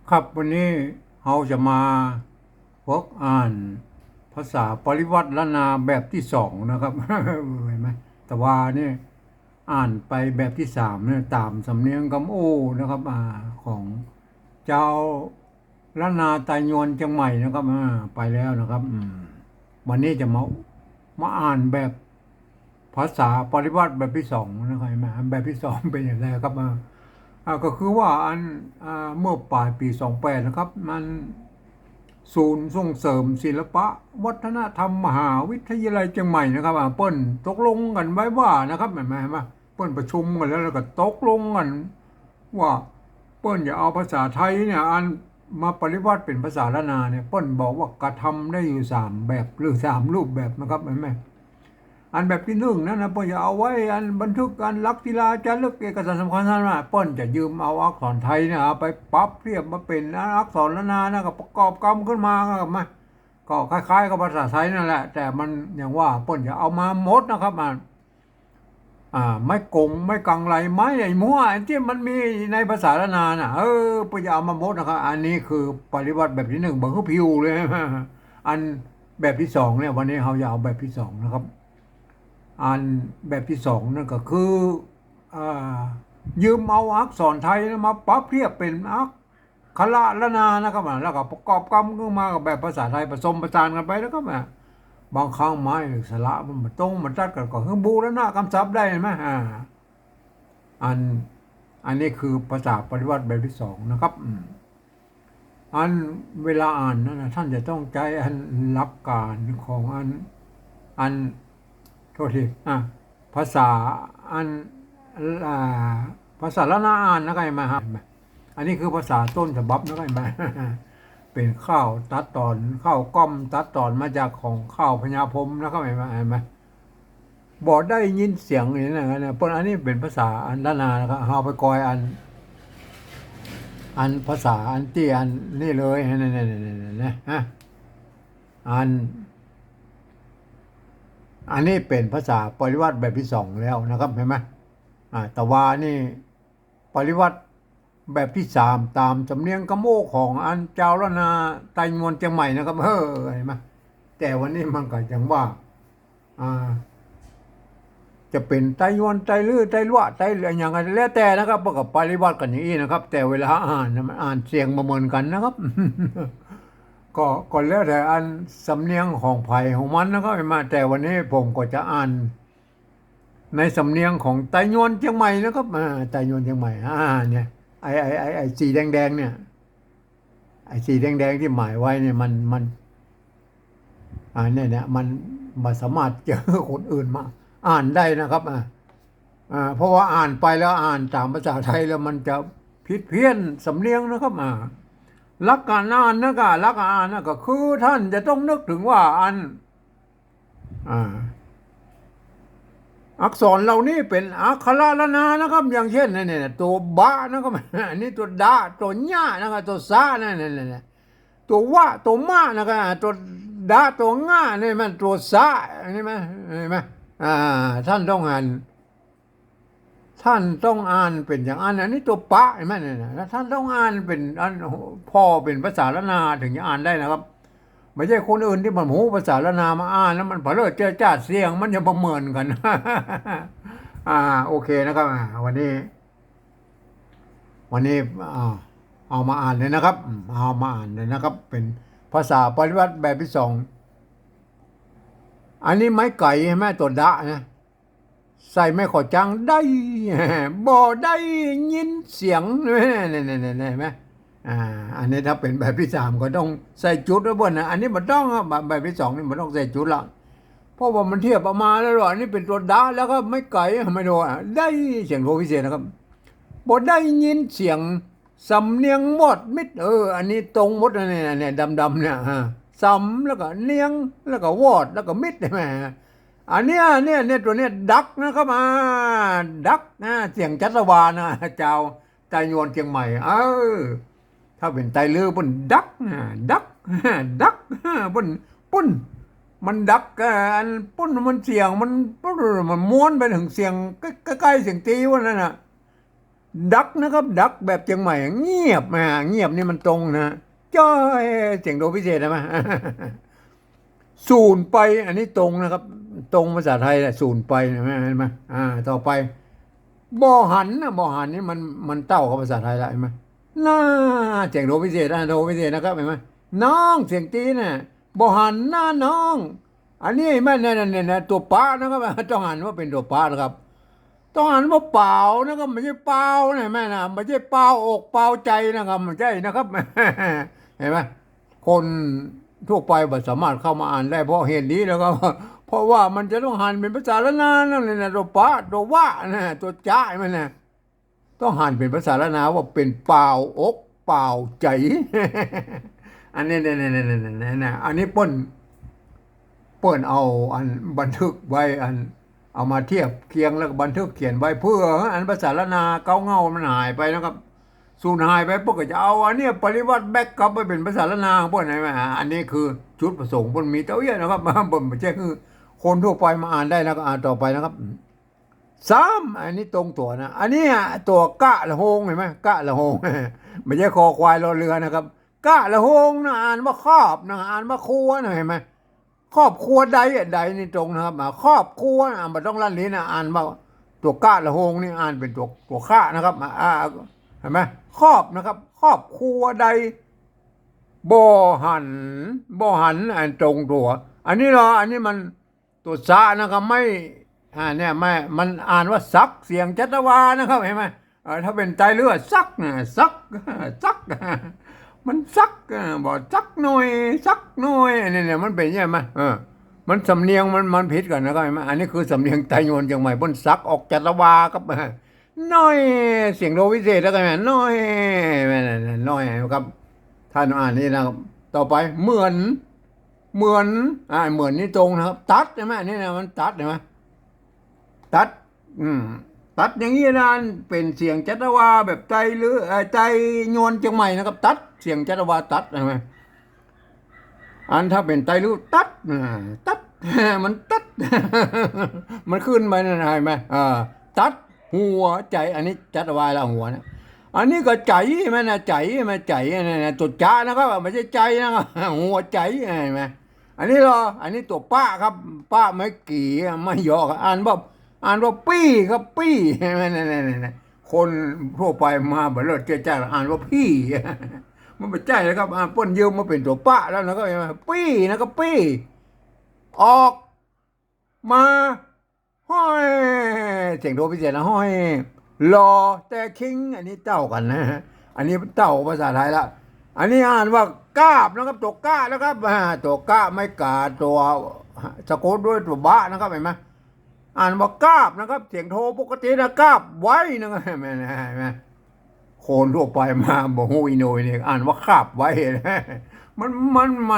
ครับวันนี้เราจะมาฝึกอ่านภาษาปริวัติล้านนาแบบที่สองนะครับเห็นไหมแต่ว่านี่อ่านไปแบบที่สามเนี่ยตามสำเนียงกำโอ้นะครับของเจ้าล้านนาไตยวนเชียงใหม่นะครับไปแล้วนะครับวันนี้จะมาอ่านแบบภาษาปริวัติแบบที่สองนะครับเห็นไหมแบบที่สองเป็นอย่างไรครับก็คือว่าเมื่อปลายปี28นะครับมันศูนย์ส่งเสริมศิลปะวัฒนธรรมมหาวิทยาลัยเชียงใหม่นะครับเปิ้นตกลงกันไว้ว่านะครับเห็นไหมเปิ้นประชุมกันแล้วก็ตกลงกันว่าเปิ้นจะเอาภาษาไทยเนี่ยมาปริวัติเป็นภาษาละนาเนี่ยเปิ้นบอกว่ากระทำได้อยู่3 แบบหรือ3 รูปแบบนะครับเห็นไหม อันแบบที่หนึ่งนั่นนะเปิ้นจะเอาไว้อันบันทึกการลักศิลาจารึกเอกสารสำคัญนะเปิ้นจะยืมเอาอักษรไทยเนี่ยเอาไปปรับเทียบมาเป็นอักษรล้านนานะก็ประกอบกรรมขึ้นมาครับมาก็คล้ายๆกับภาษาไทยนั่นแหละแต่มันอย่างว่าเปิ้นจะเอามาหมดนะครับไม่กงไม่กังไรไม้ไอ้มั่วไอ้ที่มันมีในภาษาล้านนาน่ะเปิ้นจะเอามาหมดนะครับอันนี้คือปฏิบัติแบบที่หนึ่งบังคับพิวเลยอันแบบที่สองเนี่ยวันนี้เราจะเอาแบบที่สองนะครับ อันแบบที่สองนั่นก็คืออ่ายืมเอาอักษรไทยมาปรับเทียบเป็นอักขระละนานะครับแล้วก็ประกอบกรรมขึ้นมากับแบบภาษาไทยผสมผสานกันไปแล้วก็บางครั้งไม้หรือสระมันตรงมันจัดกันก็คือบูรณะคำศัพท์ได้ไหมอันอันนี้คือภาษาปฏิวัติแบบที่สองนะครับอันเวลาอ่านนั่นนะท่านจะต้องใช้อันหลักการของอัน โทษทีภาษาอันอ่าภาษาละนาอ่านนะไงมาครับอันนี้คือภาษาต้นฉบับนะไงมาเป็นข้าวตัดตอนข้าวก้อมตัดตอนมาจากของข้าวพญาพรหมนะครับเห็นไหมบอกได้ยินเสียงอย่างนี้นะเพราะอันนี้เป็นภาษาอันละนานะครับเอาไปกอยอันภาษาอันที่อันนี่เลยนี่อันนี้เป็นภาษาปริวัติแบบที่สองแล้วนะครับเห็นไหมแต่ว่านี่ปริวัติแบบที่สามตามสำเนียงกะโม่ของอันเจ้าละนาไตมวนเชียงใหม่นะครับเห็นไหมแต่วันนี้มันก็ยังว่าอ่าจะเป็นไตยวนไตลื้อไตลั่วไตอะไรอย่างไรแล้วแต่นะครับประกอบปริวัติกันอย่างนี้นะครับแต่เวลาอ่านมันอ่านเสียงประเมินกันนะครับ ก็แล้วแต่อันสำเนียงของไผ่ของมันนะครับมาแต่วันนี้ผมก็จะอ่านในสำเนียงของไต้ยวนเชียงใหม่นะครับไต้ยวนเชียงใหม่เนี่ยไอ้สีแดงเนี่ยไอ้สีแดงที่หมายไว้เนี่ยมันเนี่ยมันสามารถเจอคนอื่นมาอ่านได้นะครับเพราะว่าอ่านไปแล้วอ่านตามภาษาไทยแล้วมันจะผิดเพี้ยนสำเนียงนะครับลักการอ่านนะก็ลักการอ่านนะก็คือท่านจะต้องนึกถึงว่าอ่าอักษรเหล่านี้เป็นอักขระละนานะครับอย่างเช่นเนี่ยตัวบะนะครับอันนี้ตัวดาตัวญ่านะครับตัวซาเนี่ยตัววะตัวมานะครับตัวดาตัวง่าเนี่ยมันตัวซาอันนี้ไหมเห็นไหมท่านต้องอ่าน ท่านต้องอ่านเป็นอย่างอันนี้ตัวปะเห็นไหมเนี่ยนะท่านต้องอ่านเป็นอันพ่อเป็นภาษาละนาถึงจะอ่านได้นะครับไม่ใช่คนอื่นที่มันหูภาษาละนามาอ่านแล้วมันเผลอเจอจ้าเสียงมันจะประเมินกันโอเคนะครับวันนี้เอามาอ่านเลยนะครับเอามาอ่านเลยนะครับเป็นภาษาปริวัติแบบที่สองอันนี้ไม้ไก่ใช่ไหมตัวดะนะ ใส่ไม่ขอจังได้บ่ได้ยินเสียงเนี่ยไหมอันนี้ถ้าเป็นแบบที่สามก็ต้องใส่จุดแล้วบนนะอันนี้มันต้องแบบที่สองนี่มันต้องใส่จุดละเพราะว่ามันเทียบประมาณแล้วหรออันนี้เป็นตัวดาแล้วก็ไม่ไก่ไม่โดนได้เสียงโทพิเศษนะครับบ่ได้ยินเสียงสำเนียงหมดมิดอันนี้ตรงหมดเนี่ยดำเนี่ยซ้ำแล้วก็เนียงแล้วก็วอดแล้วก็มิดใช่ไหม อันเนี้ยเนี่ยตัวเนี้ยดักนะครับดักนะเสียงจัตวานะเจ้าไตยวนเชียงใหม่ถ้าเป็นไตลือปุ่นดักดักดักปุ่นปุ่นมันดักอันปุ่นมันเสียงมันม้วนไปถึงเสียงใกล้ๆเสียงตีวันนั้นน่ะ ดักนะครับดักแบบเชียงใหม่เงียบเงียบนี่มันตรงนะจ้อยเสียงโดพิเศษนะมั้ย ศูนย์ไปอันนี้ตรงนะครับตรงภาษาไทยแหละศูนย์ไปเห็นไหมต่อไปบ่อหันนะบ่อหันนี่มันเต้ากับภาษาไทยละเห็นไหมน่าเสียงโดพิเศษนะโดพิเศษนะครับเห็นไหมน้องเสียงตีน่ะบ่อหันหน้าน้องอันนี้แม่เนี่ยตัวป้านะครับต้องหันว่าเป็นตัวป้านะครับต้องหันว่าเปล่านะครับไม่ใช่เปล่านะแม่นะไม่ใช่เปล่าอกเปล่าใจนะครับไม่ใช่นะครับเห็นไหมคน ทั่วไปบ่สามารถเข้ามาอ่านได้เพราะเหตุนี้แล้วก็เพราะว่ามันจะต้องหันเป็นภาษาละนานั่นเลยนะตัวปะตัวว่านะตัวจ้ามันนะต้องหันเป็นภาษาละนาว่าเป็นเปล่าอกเปล่าใจอันนี้เนี่ยอันนี้เปิ้นเอาอันบันทึกไว้อันเอามาเทียบเคียงแล้วก็บันทึกเขียนไว้เพื่ออันภาษาละนาเก้าเงามันหายไปนะครับสูญหายไปพวกก็จะเอาอันนี้ปริวัติแบ็กกลับไปเป็นภาษาละนาพวกไหนมาอันนี้คือชุดประสงค์พวกมีเต้าเอี้ยนะครับมาบ่ไม่ใช่คือคนทั่วไปมาอ่านได้แล้วก็อ่านต่อไปนะครับอันนี้ตรงตัวนะอันนี้ตัวกะละโฮงเห็นไหมกะละโฮงไม่ใช่คอควายรอเรือนะครับกะละโฮงนะอ่านว่าครอบนะอ่านว่าครัวนะเห็นไหมครอบครัวใดนี่ตรงนะครับครอบครัวนะมันต้องลั่นลิ้นนะอ่านว่าตัวกะละโฮงนี่อ่านเป็นตัวข้านะครับเห็นไหมครอบนะครับครอบครัวใดบ่หันอันตรงตัวอันนี้เหรออันนี้มันตัวซะนะครับไม่เนี่ยไม่มันอ่านว่าซักเสียงจัตวานะครับเห็นไหมถ้าเป็นไตเลือดซักนะซักซักมันซักบอกซักหน่อยซักหน่อยเนี่ยมันเป็นยังไงมันสำเนียงมันผิดกันนะครับเห็นไหมอันนี้คือสำเนียงไตโยนจังใหม่บนซักออกจัตวาครับน้อยเสียงโดวิเศษแล้วกันน้อยน้อยครับท่านอ่านนี่นะครับต่อไปเหมือนเหมือนนี่ตรงนะครับตัดใช่ไหมนี่นะมันตัดใช่ไหมตัดตัดอย่างนี้นะเป็นเสียงจัตวาแบบใจหรือใจโยนจังใหม่นะครับตัดเสียงจัตวาตัดใช่ไหมอันถ้าเป็นไตหรือตัดตัดมันตัดมันขึ้นไปนะเห็นไหมตัดหัวใจอันนี้จัตวาละหัวนะอันนี้ก็ใจมันนะใจมันใจนะตัวจ้านะครับไม่ใช่ใจนะครับหัวใจเห็นไหมอันนี้เหรออันนี้ตัวป้าครับป้าไม่กี่ไม่ยอกอ่านว่าปี้ครับปี้นี่คนทั่วไปมาบ่เลิศเจ้าอ่านว่าพี่มันไม่ใช่นะครับป้นยืมมาเป็นตัวป้าแล้วนะครับปี้นะครับปี้ออกมาห้อยเสียงโทพิเศษนะห้อยรอแต่คิงอันนี้เต้ากันนะอันนี้เต้าภาษาไทยละอันนี้อ่านว่ากาบนะครับตัวก้านะครับตัวก้าไม่กาตัวสะกดด้วยตัวบ้านะครับเห็นไหมอ่านว่ากาบนะครับเสียงโทปกตินะกาบไว้นะครับเห็นไหมคนทั่วไปมาบอกฮู้อีโนยเนี่ยอ่านว่าคาบไว้มั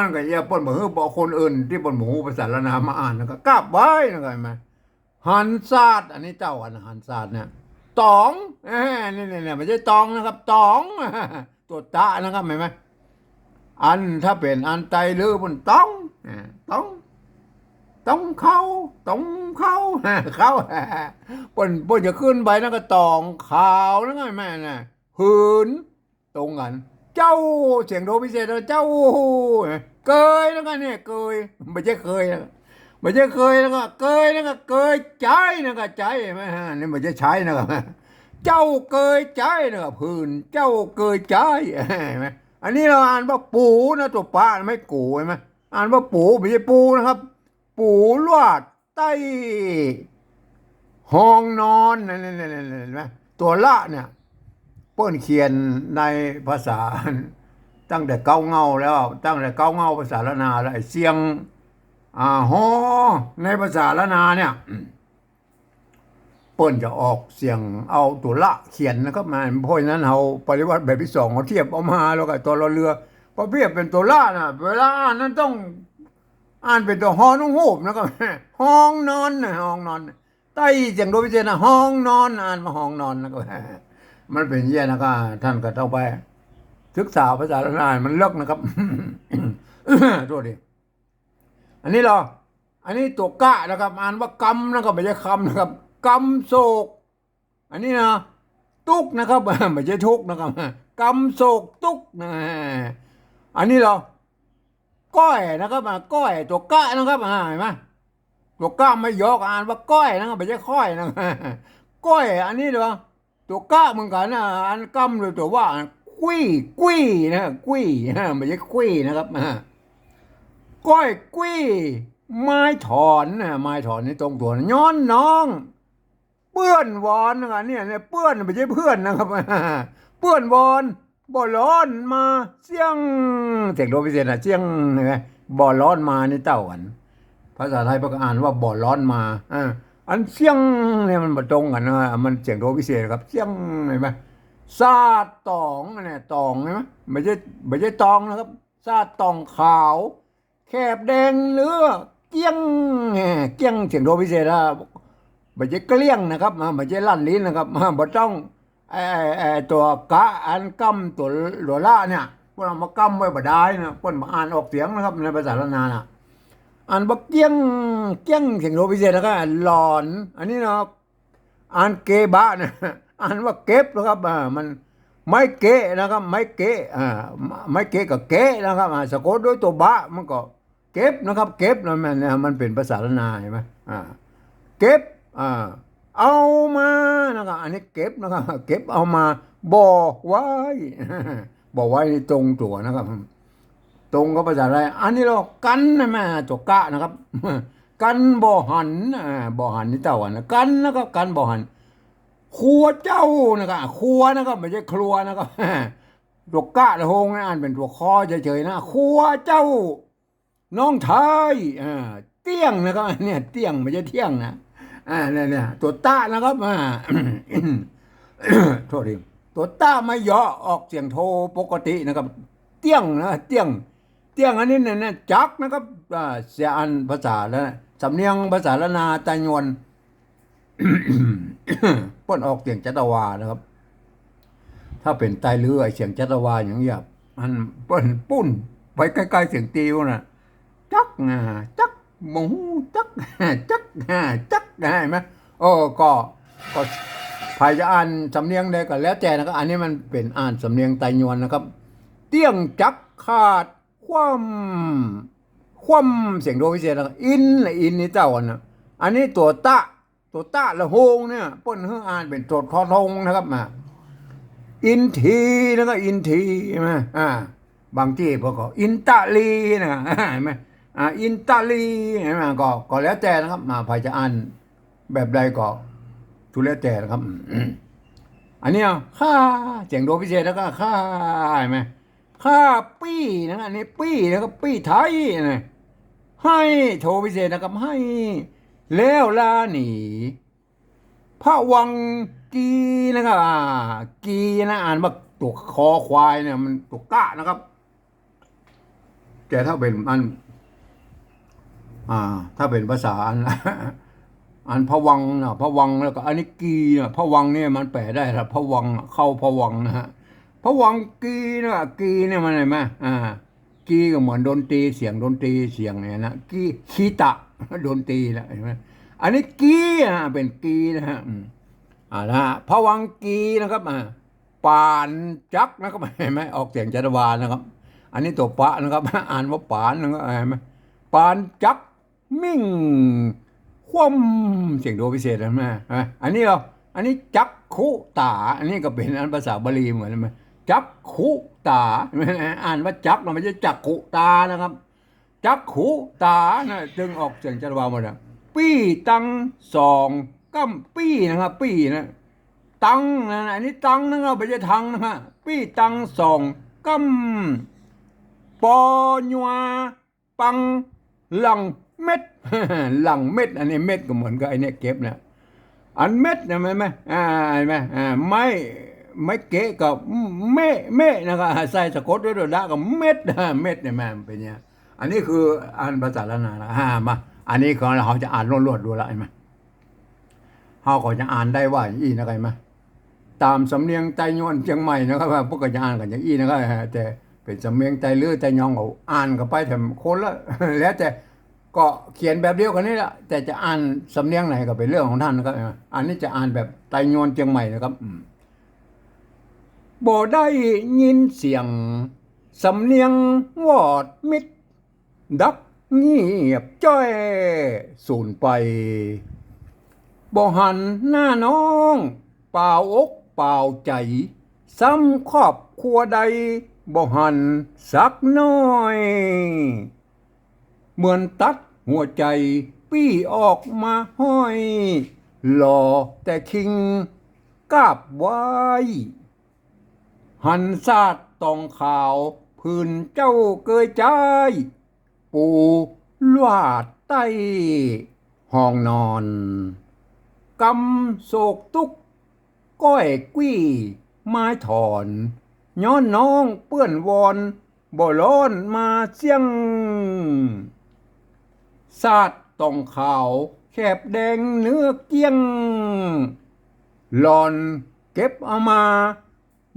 นก็อย่าปนบอกคนอื่นที่ปนหูภาษาละนามาอ่านนะครับกาบไว้นะครับเห็นไหมหันศาสตร์อันนี้เจ้าอันหันศาสตร์เนี่ยตองนี่ไม่ใช่ตองนะครับตองตัวตะนะครับเห็นไหมอันถ้าเป็นอันไตหรือบนต้องเข้าเข้าปนจะขึ้นไปนั่นก็ตองขาวนั่นไงแม่น่ะหืนตรงกันเจ้าเสียงโทพิเศษเจ้าเกยแล้วกันเนี่ยเกยไม่ใช่เคยนะไม่ใช่เคยแล้วก็เกยแล้วก็เกยใจนะก็ใจไหมฮะนี่ไม่ใช่ใช้นะครับเจ้าเกยใจนะครับหืนเจ้าเกยใจไหมอันนี้เราอ่านว่าปูนะตัวป้าไม่กูใช่ไหมอ่านว่าปูไม่ใช่ปูนะครับปูลวดใต้ห้องนอนนั่นตัวละเนี่ยเปิ้นเขียนในภาษาตั้งแต่เก้าเงาแล้วตั้งแต่เก้าเงาภาษาละนาแล้วเสียงฮอในภาษาละนาเนี่ยเปิ้นจะออกเสียงเอาตัวละเขียนนะครับมาเพราะฉะนั้นเราปริวัติแบบที่สองเราเทียบเอามาแล้วก็ตัวเรือพอเทียบเป็นตัวละนะเวลาอ่านนั้นต้องอ่านเป็นตัวฮอนุ่งหูบนะครับห้องนอนห้องนอนใต้เสียงโดยพิเศษนะห้องนอนอ่านมาห้องนอนนะครับมันเป็นเยี่ยนะครับท่านก็ต้องไปศึกษาภาษาละนามันเลิกนะครับตัวดีอันนี้เหรออันนี้ตัวกะนะครับอ่านว่ากำนะครับไม่ใช่คำนะครับกำโศกอันนี้นะ ตุกนะครับ ไม่ใช่ทุกนะครับกำโศกตุกนะอันนี้เราก้อยนะครับก้อยตัวกะนะครับเห็นไหมตัวกะไม่ยอกอ่านว่าก้อยนะครับไม่ใช่ค่อยนะก้อยอันนี้เหรอตัวกะเหมือนกันนะอันกำเลยตัวว่ากุ้ยนะกุ้ยไม่ใช่กุ้ยนะครับก้อยกุ้ยไม้ถอนนะไม้ถอนนี่ตรงตัวนะย้อนน้องเปื้อนวอนนะครับเนี่ยเปื้อนไม่ใช่เพื่อนนะครับเปื้อนวอนบ่ร้อนมาเสียงเสียงโดพิเศษนะเสียงเห็นไหมบ่ร้อนมานี่เต้ากันภาษาไทยก็อ่านว่าบ่ร้อนมาอันเสียงเนี่ยมันบ่ตรงกันนะมันเสียงโดพิเศษครับเสียงเห็นไหมซาตองเนี่ยตองใช่ไหมไม่ใช่ตองนะครับซาตองขาวแคบแดงเนื้อเกี้ยงเกี้ยงเสียงโดพิเศษนะไม่ใช่เกลี้ยงนะครับไม่ใช่ลั่นลิ้นนะครับบ่ต้องตัวกะอันกำตัวหลวละเนี่ยพวกเรามากำไว้บ่ได้นะพวกมาอ่านออกเสียงนะครับในภาษาละนานะอ่านบ่เกี้ยงเสียงโดพิเศษแล้วก็หลอนอันนี้เนาะอ่านเกบะนะอ่านว่าเก็บนะครับมันไม่เกะนะครับไม่เกะไม่เกะกับเกะนะครับสะกดด้วยตัวบะมันก็เก็บนะครับเก็บนะมันเป็นภาษาละนาเห็นไหมเก็บเอามานะครับอันนี้เก็บนะครับเก็บเอามาบ่ไว้บ่ไว้ในตรงตัวนะครับตรงกับภาษาอะไรอันนี้เรากันนะแม่ตัวกะนะครับกันบ่หันบ่หันนี่เต่านะกันนะครับกันบ่หันครัวเจ้านะครับครัวนะครับไม่ใช่ครัวนะครับตัวกะละหงอ่านเป็นตัวคอเฉยๆนะครัวเจ้าน้องชายเตี้ยงนะครับเนี่ยเตี้ยงไม่ใช่เที่ยงนะเนี่ยตัวต้านะครับโทษทีตัวต้าไม่ย่อออกเสียงโทปกตินะครับเตี้ยงนะเตี้ยงอันนี้เนี่ยจักนะครับเสียอันภาษาแล้วสำเนียงภาษาละนาตายวนป้นออกเสียงจัตวานะครับถ้าเป็นไตเรือเสียงจัตวาอย่างเงี้ยมันป้นปุ้นไปใกล้ๆเสียงตีวน่ะจักหมูจักเห็นไหมก็พายจะอ่านสำเนียงใดก็แล้วแต่นะครับอันนี้มันเป็นอ่านสำเนียงไตยวนนะครับเตี้ยงจักขาดคว่ำเสียงโดพิเศษนะครับอินนี่เจ้านะอันนี้ตัวตะละโหงเนี่ยป้นเฮืออ่านเป็นตัวทอทงนะครับอินทีนะครับอินทีใช่ไหมบางที่พวกก็อินตาลีนะเห็นไหมอินตาลีเห็นไหมก็แล้วแต่นะครับพายจะอ่านแบบใดก็ทุแล้วแต่นะครับอันนี้ค่าเสียงโดพิเศษแล้วก็ค่าเห็นไหมค่าปี้นะอันนี้ปี้นะครับปี้ไทยนะให้โทพิเศษนะครับให้แล้วลาหนีพระวังกีนะครับกีนะอ่านว่าตัวคอควายเนี่ยมันตัวกะนะครับแต่ถ้าเป็นอันถ้าเป็นภาษาอันพะวังนะพะวังแล้วก็อันนี้กีนะพะวังเนี่ยมันแปลได้ครับพะวังเข้าพะวังนะฮะพะวังกีนะกีเนี่ยมันอะไรไหมกีก็เหมือนดนตรีเสียงดนตรีเสียงเนี่ยนะกีคีตะดนตรีนะเห็นไหมอันนี้กีเป็นกีนะฮะนะพะวังกีนะครับปานจักนะครับเห็นไหมออกเสียงจัตวานะครับอันนี้ตัวปะนะครับอ่านว่าปานนะครับเห็นไหมปานจักมิ่งคว่ำเสียงโดพิเศษนะแม่อันนี้จักขุตาอันนี้ก็เป็นอันภาษาบาลีเหมือนไหมจักขุตาอ่านว่าจักเราไม่ใช่จักขุตานะครับจักขุตานะจึงออกเสียงจัตวาหมดนะปี้ตังสองกัมปี้นะครับปี้นะตังนะอันนี้ตังนะครับไม่ใช่ทังนะครับปี้ตังสองกัมปอญัวปังหลังเม็ดหลังเม็ดอันนี้เม็ดก็เหมือนกับไอ้นี่เก็บนะอันเม็ดนะไหมไม่เกะกับเมนะครับใส่สะกดด้วยดะกับเม็ดเนี่ยมันเป็นเนี่ยอันนี้คืออ่านภาษาละนานะมาอันนี้ก็เราจะอ่านรวดดูละใช่ไหมเขาก็จะอ่านได้ว่าอย่างนี้นะครับไหมตามสำเนียงไตยวนเชียงใหม่นะครับพวกก็จะอ่านกันอย่างนี้นะครับแต่เป็นสำเนียงไตลือไตยองเอาอ่านกันไปแต่คนละแล้วแต่ก็เขียนแบบเดียวกันนี่แหละแต่จะอ่านสำเนียงไหนก็เป็นเรื่องของท่านนะครับอันนี้จะอ่านแบบไตยวนเชียงใหม่นะครับ บ่ได้ยินเสียงสำเนียงวอดมิดดับเงียบจ้อยสูญไปบ่หันหน้าน้องเปล่าอกเปล่าใจซ้ำครอบครัวใดบ่หันสักน้อยเหมือนตัดหัวใจปี้ออกมาห้อยหล่อแต่คิงกาบไว้หันซาดตองขาวพื้นเจ้าเกยใจปูลวาดใต้ห้องนอนกำโศกตุกก้อยกี้ไม้ถอนย้อนน้องเปื้อนวอนบ่ร้อนมาเสียงซาดตองขาวแคบแดงเนื้อเกี้ยงหลอนเก็บเอามา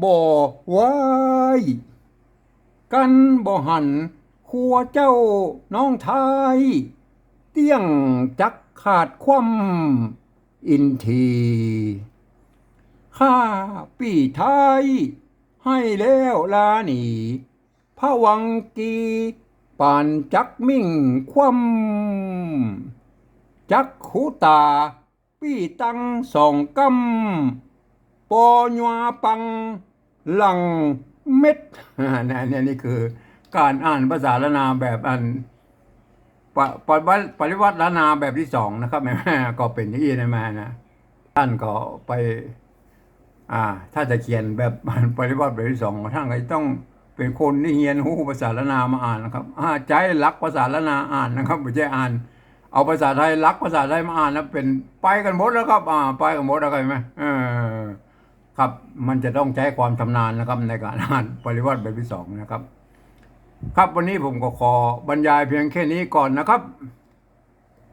บ่ไว้กันบ่หันขัวเจ้าน้องไทยเตี้ยงจักขาดคว่ำอินทีข้าปีไทยให้แล้วลาหนีพระวังกีป่านจักมิ่งคว่ำจักขุตาปีตังสองกำปอญวาปังหลังเม็ดนี่คือการอ่านภาษาละนาแบบอันปริวัติละนาแบบที่สองนะครับแม่ก็เป็นอย่างนี้นะแม่นะท่านก็ไปถ้าจะเขียนแบบปริวัติแบบที่สองท่านก็ต้องเป็นคนที่เรียนรู้ภาษาละนามาอ่านนะครับใจรักภาษาละนาอ่านนะครับไม่ใช่อ่านเอาภาษาไทยรักภาษาไทยมาอ่านแล้วเป็นไปกันหมดแล้วครับไปกันหมดแล้วใช่ไหมครับมันจะต้องใช้ความชำนาญนะครับในการอ่านปริวัติแบบที่สองนะครับครับวันนี้ผมก็ขอบรรยายเพียงแค่นี้ก่อนนะครับ